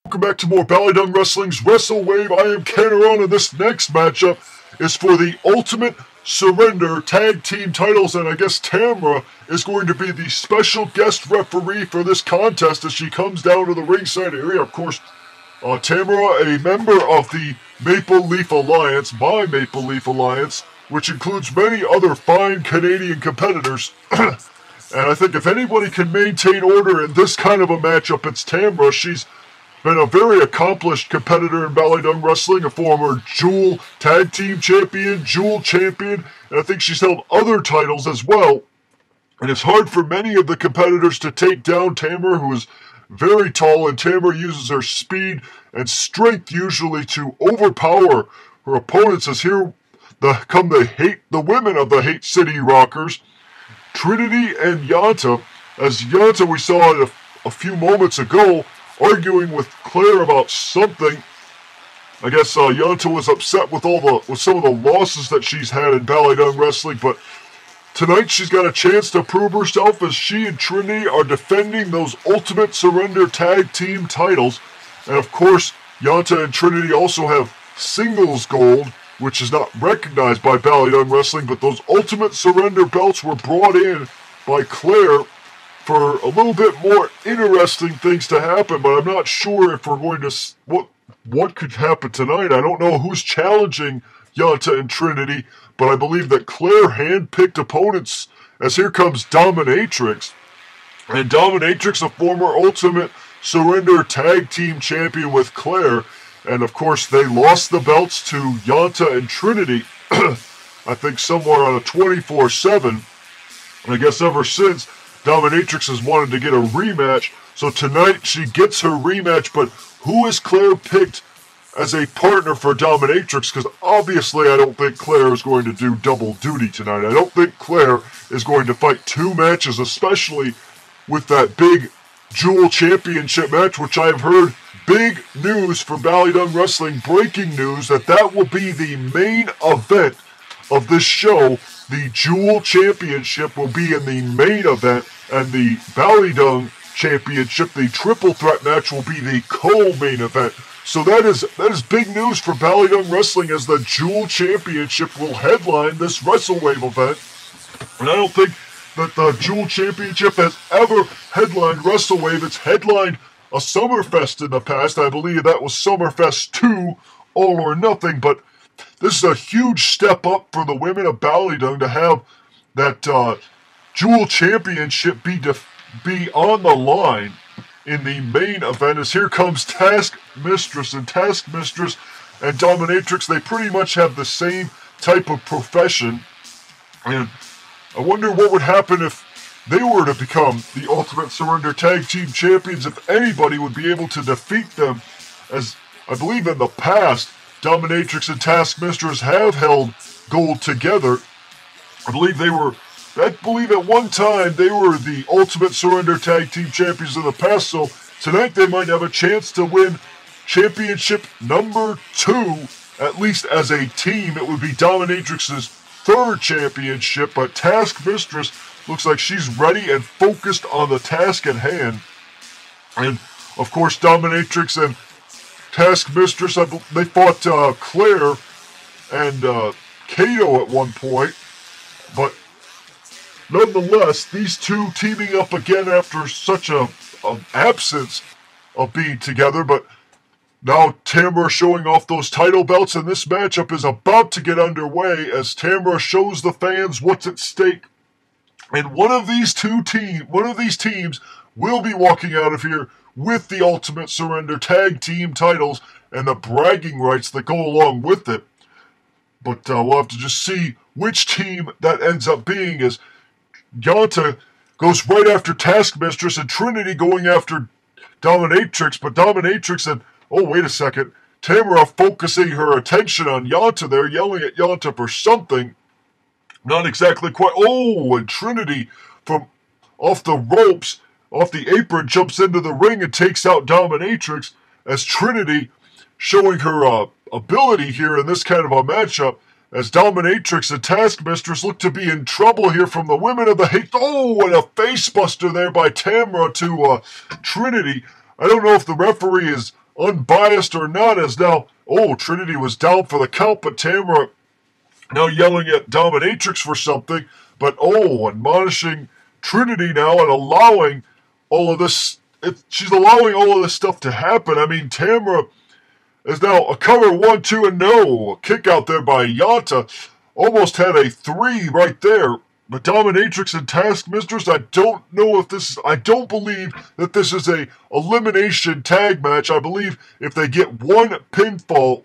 Welcome back to more BallyDong Wrestling's WrestleWave. I am Cameron, and this next matchup is for the Ultimate Surrender Tag Team titles, and I guess TAMERA is going to be the special guest referee for this contest as she comes down to the ringside area. Of course, TAMERA, a member of the Maple Leaf Alliance, my Maple Leaf Alliance, which includes many other fine Canadian competitors. And I think if anybody can maintain order in this kind of a matchup, it's TAMERA. She's been a very accomplished competitor in BallyDong Wrestling, a former Jewel Tag Team Champion, Jewel Champion, and I think she's held other titles as well. And it's hard for many of the competitors to take down TAMERA, who is very tall, and TAMERA uses her speed and strength usually to overpower her opponents. As here come the women of the Hate City Rockers, Trinity and Yanta. As Yanta, we saw it a few moments ago, arguing with Claire about something. I guess Yanta was upset with some of the losses that she's had in BallyDong Wrestling, but tonight she's got a chance to prove herself as she and Trinity are defending those Ultimate Surrender Tag Team titles. And of course, Yanta and Trinity also have singles gold, which is not recognized by BallyDong Wrestling, but those Ultimate Surrender belts were brought in by Claire for a little bit more interesting things to happen, but I'm not sure if we're going to, what could happen tonight. I don't know who's challenging Yanta and Trinity, but I believe that Claire handpicked opponents, as here comes Dominatrix. And Dominatrix, a former Ultimate Surrender Tag Team Champion with Claire, and of course they lost the belts to Yanta and Trinity, I think somewhere on a 24/7, and I guess ever since, Dominatrix has wanted to get a rematch, so tonight she gets her rematch. But who has Claire picked as a partner for Dominatrix? Because obviously I don't think Claire is going to do double duty tonight. I don't think Claire is going to fight two matches, especially with that big Jewel Championship match, which I've heard big news for BallyDong Wrestling, breaking news, that will be the main event of this show. The Jewel Championship will be in the main event, and the BallyDong Championship, the triple threat match, will be the co-main event. So that is big news for BallyDong Wrestling, as the Jewel Championship will headline this WrestleWave event. And I don't think that the Jewel Championship has ever headlined WrestleWave. It's headlined a Summerfest in the past. I believe that was Summerfest 2, All or Nothing, but this is a huge step up for the women of BallyDong to have that Jewel Championship be on the line in the main event. As here comes Taskmistress, and Taskmistress and Dominatrix, they pretty much have the same type of profession, and I wonder what would happen if they were to become the Ultimate Surrender Tag Team Champions, if anybody would be able to defeat them, as I believe in the past Dominatrix and Taskmistress have held gold together. I believe at one time they were the Ultimate Surrender Tag Team Champions in the past, so tonight they might have a chance to win Championship number 2, at least as a team. It would be Dominatrix's third championship, but Taskmistress looks like she's ready and focused on the task at hand. And of course, Dominatrix and Taskmistress, they fought Claire and Kato at one point, but nonetheless, these two teaming up again after such an absence of being together. But now TAMERA showing off those title belts, and this matchup is about to get underway as TAMERA shows the fans what's at stake. And one of these teams will be walking out of here with the Ultimate Surrender Tag Team titles and the bragging rights that go along with it. But we'll have to just see which team that ends up being, as Yanta goes right after Taskmistress and Trinity going after Dominatrix. But Dominatrix and, oh, wait a second, TAMERA focusing her attention on Yanta there, yelling at Yanta for something. Not exactly quite. Oh, and Trinity from off the ropes, off the apron, jumps into the ring and takes out Dominatrix, as Trinity showing her ability here in this kind of a matchup, as Dominatrix and Taskmistress look to be in trouble here from the women of the Hate. Oh, and a face buster there by TAMERA to Trinity. I don't know if the referee is unbiased or not, as now, oh, Trinity was down for the count, but TAMERA now yelling at Dominatrix for something, but oh, admonishing Trinity now and allowing all of this, she's allowing all of this stuff to happen. I mean, TAMERA is now a cover 1, 2, and no. A kick out there by Yanta. Almost had a 3 right there. But Dominatrix and Task Mistress, I don't know if this is, I don't believe that this is a elimination tag match. I believe if they get one pinfall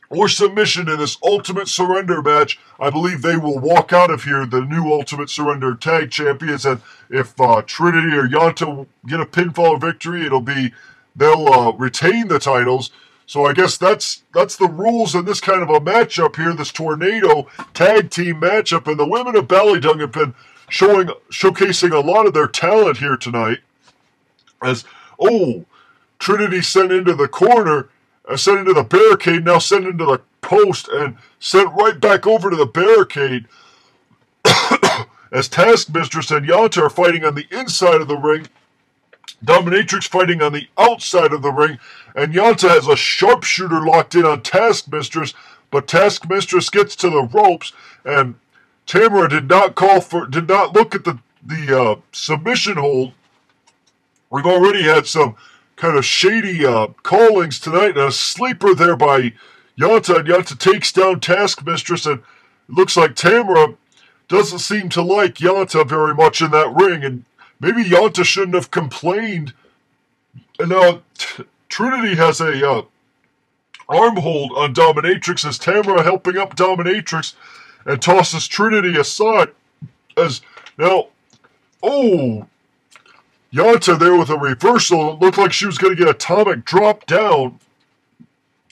or submission in this Ultimate Surrender match, I believe they will walk out of here the new Ultimate Surrender tag champions. And if Trinity or Yanta get a pinfall victory, they'll retain the titles. So I guess that's the rules in this kind of a matchup here, this Tornado tag team matchup. And the women of BallyDong have been showcasing a lot of their talent here tonight. As, oh, Trinity sent into the corner, sent into the barricade, now sent into the post, and sent right back over to the barricade. As Task Mistress and Yanta are fighting on the inside of the ring, Dominatrix fighting on the outside of the ring, and Yanta has a sharpshooter locked in on Task Mistress, but Task Mistress gets to the ropes, and TAMERA did not look at the submission hold. We've already had some kind of shady callings tonight, and a sleeper there by Yanta, and Yanta takes down Task Mistress, and it looks like TAMERA doesn't seem to like Yanta very much in that ring, and maybe Yanta shouldn't have complained. And now Trinity has a arm hold on Dominatrix as TAMERA helping up Dominatrix and tosses Trinity aside. As now, oh, Yanta there with a reversal. It looked like she was going to get atomic drop down.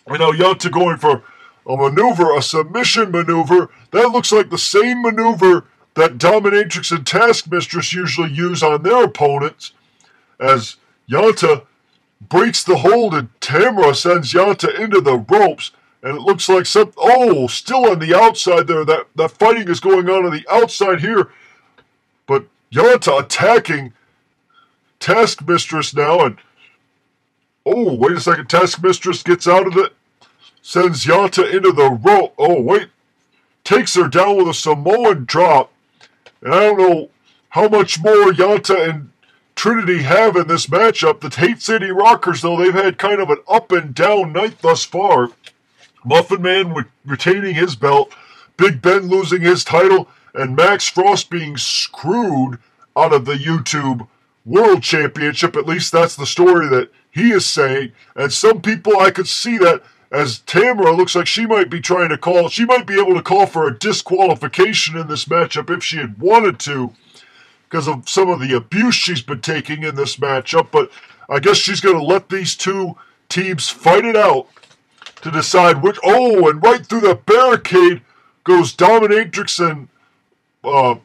And now Yanta going for a maneuver, a submission maneuver. That looks like the same maneuver that Dominatrix and Task Mistress usually use on their opponents, as Yanta breaks the hold and TAMERA sends Yanta into the ropes, and it looks like still on the outside there, that fighting is going on the outside here, but Yanta attacking Task Mistress now, and oh, wait a second, Task Mistress gets out of it, sends Yanta into the rope, oh wait, takes her down with a Samoan drop. And I don't know how much more Yanta and Trinity have in this matchup. The Hate City Rockers, though, they've had kind of an up and down night thus far. Muffin Man retaining his belt, Big Ben losing his title, and Max Frost being screwed out of the YouTube World Championship. At least that's the story that he is saying. And some people, I could see that, as TAMERA looks like she might be able to call for a disqualification in this matchup if she had wanted to, because of some of the abuse she's been taking in this matchup. But I guess she's going to let these two teams fight it out to decide which. Oh, and right through the barricade goes Dominatrix and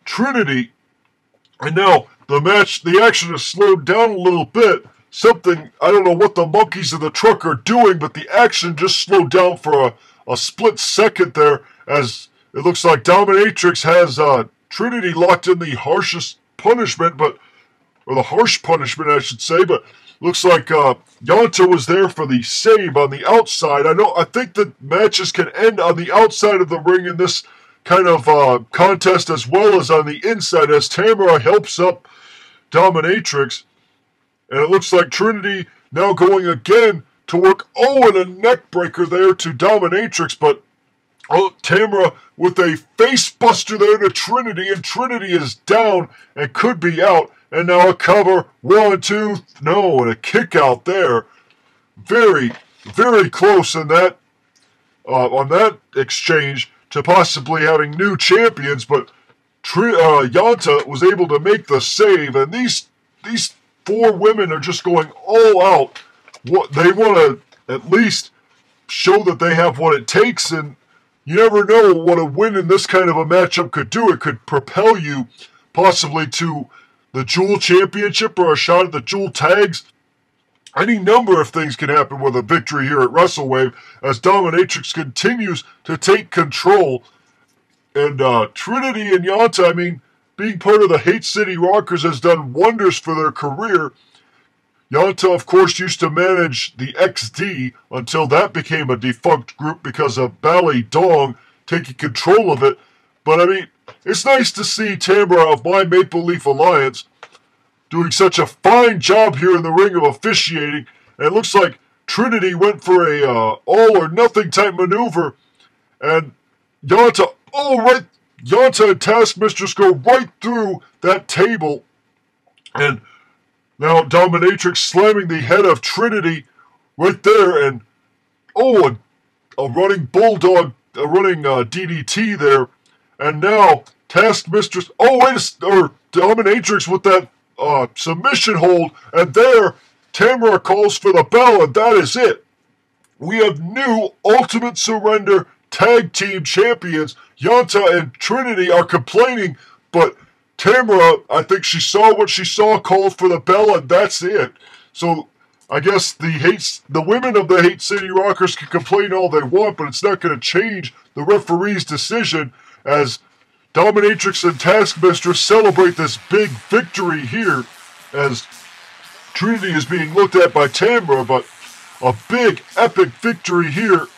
Trinity. And now the action has slowed down a little bit. Something, I don't know what the monkeys in the truck are doing, but the action just slowed down for a split second there, as it looks like Dominatrix has Trinity locked in the harshest punishment, or the harsh punishment, I should say, but looks like Yanta was there for the save on the outside. I think that matches can end on the outside of the ring in this kind of contest, as well as on the inside, as TAMERA helps up Dominatrix. And it looks like Trinity now going again to work. Oh, and a neck breaker there to Dominatrix. But TAMERA with a face buster there to Trinity. And Trinity is down and could be out. And now a cover. 1, 2. No, and a kick out there. Very, very close in that, on that exchange to possibly having new champions. But Yanta was able to make the save. And these 4 women are just going all out. They want to at least show that they have what it takes, and you never know what a win in this kind of a matchup could do. It could propel you possibly to the Jewel Championship or a shot at the Jewel Tags. Any number of things can happen with a victory here at WrestleWave as Dominatrix continues to take control. And Trinity and Yanta, I mean, being part of the Hate City Rockers has done wonders for their career. Yanta, of course, used to manage the XD until that became a defunct group because of BallyDong taking control of it. But, I mean, it's nice to see TAMERA of My Maple Leaf Alliance doing such a fine job here in the ring of officiating. And it looks like Trinity went for a all-or-nothing type maneuver. And Yanta, Yanta and Taskmistress go right through that table. And now Dominatrix slamming the head of Trinity right there. And, a running bulldog, a running DDT there. And now Taskmistress, Dominatrix with that submission hold. And there, TAMERA calls for the bell, and that is it. We have new Ultimate Surrender Tag Team Champions. Yanta and Trinity are complaining, but TAMERA, I think she saw what she saw, called for the bell, and that's it. So I guess the women of the Hate City Rockers can complain all they want, but it's not going to change the referee's decision as Dominatrix and Taskmistress celebrate this big victory here as Trinity is being looked at by TAMERA, but a big, epic victory here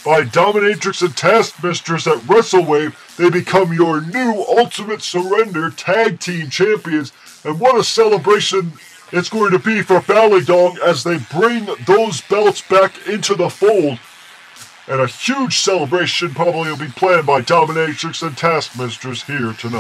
by Dominatrix and Taskmistress at WrestleWave. They become your new Ultimate Surrender Tag Team Champions, and what a celebration it's going to be for BallyDong as they bring those belts back into the fold. And a huge celebration probably will be planned by Dominatrix and Taskmistress here tonight.